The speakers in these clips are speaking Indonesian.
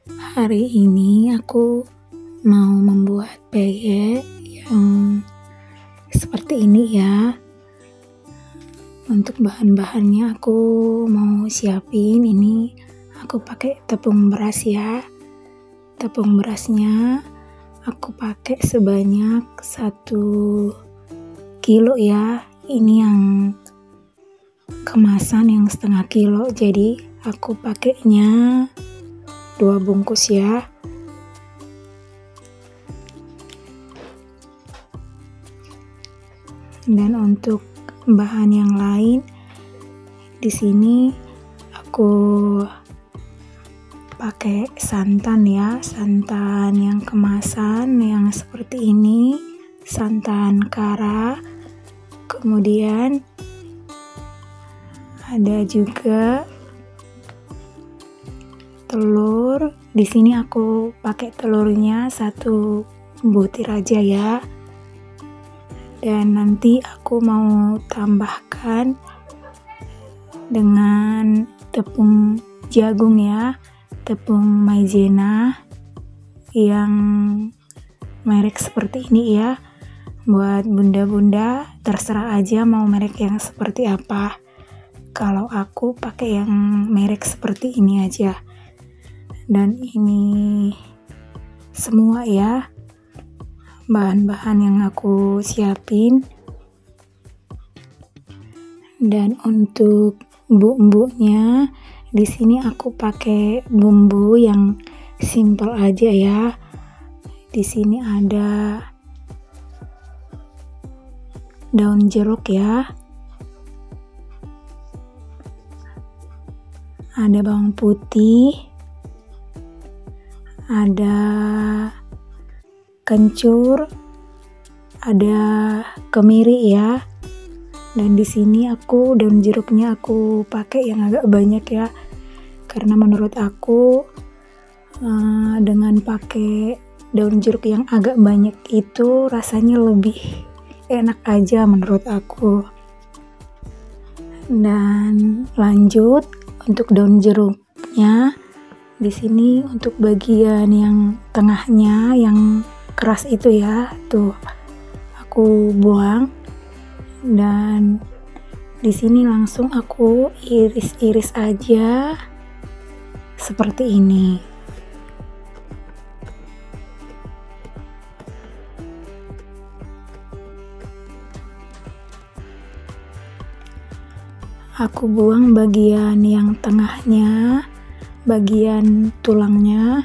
Hari ini aku mau membuat peyek yang seperti ini ya. Untuk bahan-bahannya aku mau siapin ini, aku pakai tepung beras ya. Tepung berasnya aku pakai sebanyak 1 kilo ya. Ini yang kemasan yang setengah kilo, jadi aku pakainya 2 bungkus ya. Dan untuk bahan yang lain di sini aku pakai santan ya, santan yang kemasan yang seperti ini, santan kara. Kemudian ada juga telur. Di sini aku pakai telurnya 1 butir aja ya. Dan nanti aku mau tambahkan dengan tepung jagung ya, tepung maizena yang merek seperti ini ya. Buat bunda-bunda terserah aja mau merek yang seperti apa. Kalau aku pakai yang merek seperti ini aja. Dan ini semua ya bahan-bahan yang aku siapin. Dan untuk bumbunya di sini aku pakai bumbu yang simple aja ya. Di sini ada daun jeruk ya, ada bawang putih, ada kencur, ada kemiri ya. Dan di sini aku daun jeruknya aku pakai yang agak banyak ya, karena menurut aku dengan pakai daun jeruk yang agak banyak itu rasanya lebih enak aja menurut aku. Dan lanjut untuk daun jeruknya, di sini untuk bagian yang tengahnya yang keras itu ya, tuh aku buang. Dan di sini langsung aku iris-iris aja seperti ini. Aku buang bagian yang tengahnya, bagian tulangnya,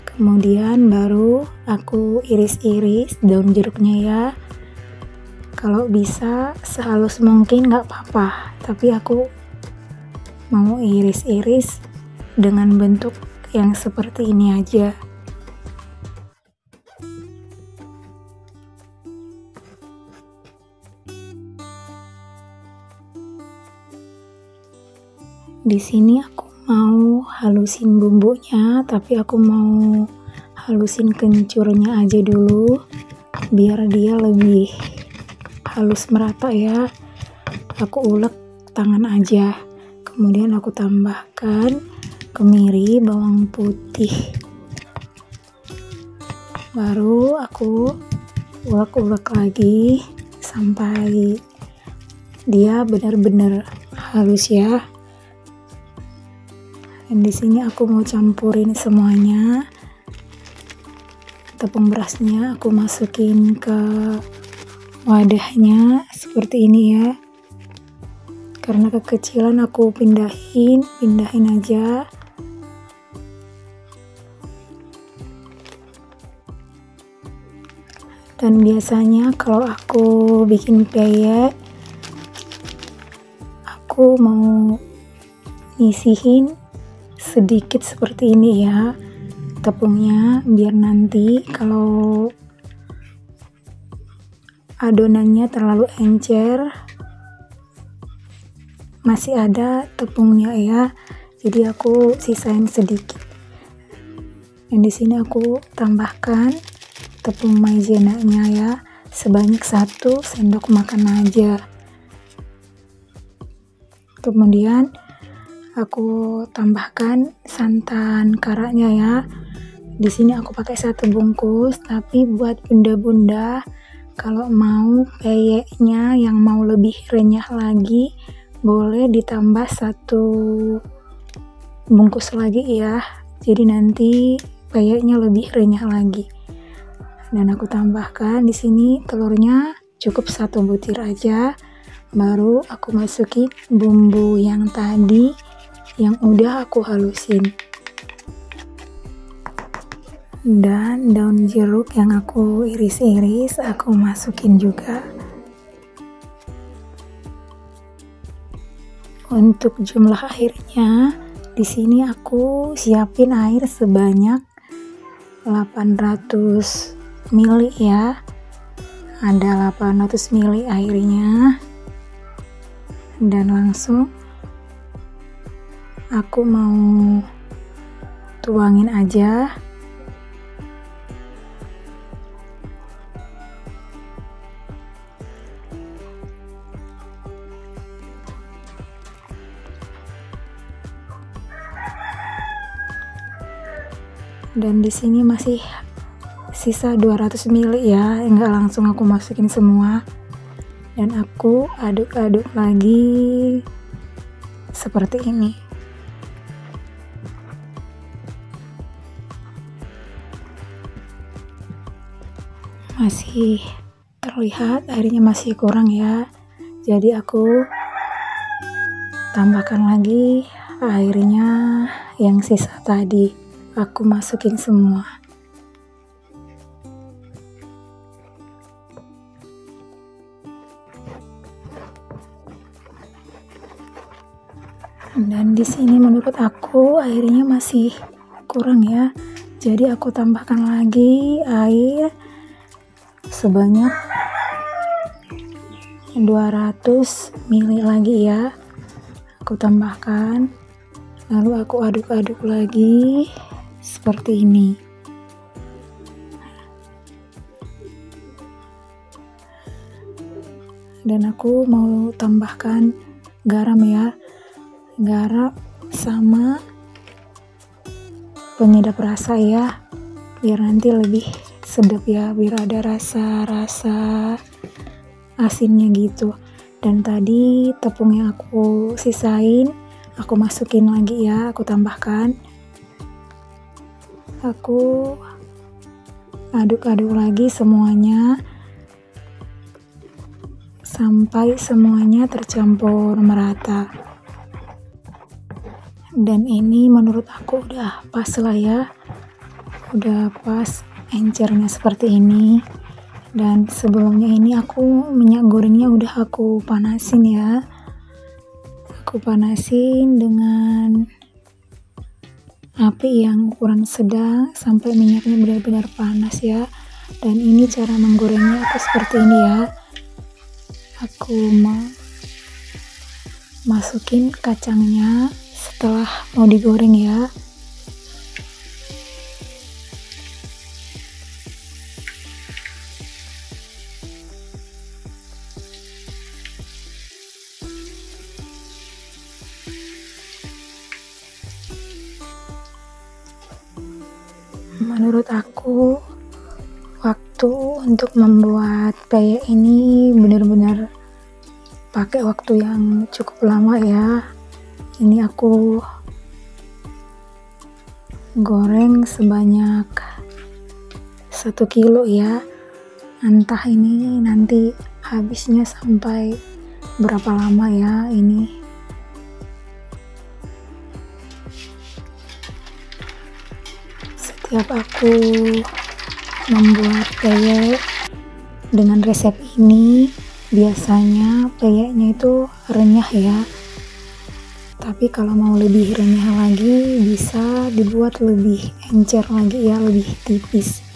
kemudian baru aku iris-iris daun jeruknya ya. Kalau bisa sehalus mungkin gak apa-apa, tapi aku mau iris-iris dengan bentuk yang seperti ini aja. Di sini aku mau halusin bumbunya, tapi aku mau halusin kencurnya aja dulu biar dia lebih halus merata ya. Aku ulek tangan aja. Kemudian aku tambahkan kemiri, bawang putih. Baru aku ulek-ulek lagi sampai dia benar-benar halus ya. Dan di sini aku mau campurin semuanya. Tepung berasnya aku masukin ke wadahnya seperti ini ya. Karena kekecilan aku pindahin aja. Dan biasanya kalau aku bikin peyek, aku mau nyisihin sedikit seperti ini ya tepungnya, biar nanti kalau adonannya terlalu encer masih ada tepungnya ya, jadi aku sisain sedikit. Dan di sini aku tambahkan tepung maizenanya ya, sebanyak 1 sendok makan aja. Kemudian aku tambahkan santan karaknya ya. Di sini aku pakai 1 bungkus, tapi buat bunda-bunda kalau mau peyeknya yang mau lebih renyah lagi, boleh ditambah 1 bungkus lagi ya. Jadi nanti peyeknya lebih renyah lagi. Dan aku tambahkan di sini telurnya cukup 1 butir aja. Baru aku masukin bumbu yang tadi yang udah aku halusin. Dan daun jeruk yang aku iris-iris aku masukin juga. Untuk jumlah airnya di sini aku siapin air sebanyak 800 ml ya. Ada 800 ml airnya. Dan langsung aku mau tuangin aja. Dan di sini masih sisa 200 ml ya, enggak langsung aku masukin semua. Dan aku aduk-aduk lagi seperti ini. Masih terlihat airnya masih kurang ya, jadi aku tambahkan lagi airnya yang sisa tadi. Aku masukin semua. Dan di sini menurut aku airnya masih kurang ya. Jadi aku tambahkan lagi air sebanyak 200 ml lagi ya. Aku tambahkan, lalu aku aduk-aduk lagi seperti ini. Dan aku mau tambahkan garam ya, garam sama penyedap rasa ya, biar nanti lebih sedap ya, biar ada rasa-rasa asinnya gitu. Dan tadi tepung yang aku sisain aku masukin lagi ya, aku tambahkan. Aku aduk-aduk lagi semuanya sampai semuanya tercampur merata. Dan ini menurut aku udah pas lah ya, udah pas encernya seperti ini. Dan sebelumnya ini aku minyak gorengnya udah aku panasin ya, aku panasin dengan api yang ukuran sedang sampai minyaknya benar-benar panas ya. Dan ini cara menggorengnya aku seperti ini ya. Aku masukin kacangnya setelah mau digoreng ya. Menurut aku waktu untuk membuat peyek ini benar-benar pakai waktu yang cukup lama ya. Ini aku goreng sebanyak 1 kilo ya. Entah ini nanti habisnya sampai berapa lama ya ini. Setiap aku membuat peyek dengan resep ini, biasanya peyeknya itu renyah ya. Tapi kalau mau lebih renyah lagi, bisa dibuat lebih encer lagi ya, lebih tipis.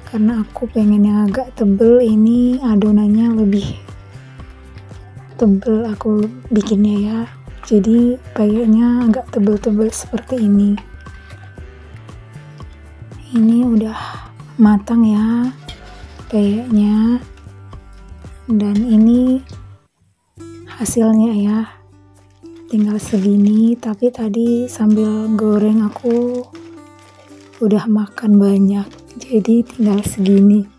Karena aku pengennya agak tebel, ini adonannya lebih tebel aku bikinnya ya. Jadi peyeknya agak tebel-tebel seperti ini. Ini udah matang ya peyeknya, dan ini hasilnya ya. tinggal segini, tapi tadi sambil goreng aku udah makan banyak, jadi tinggal segini.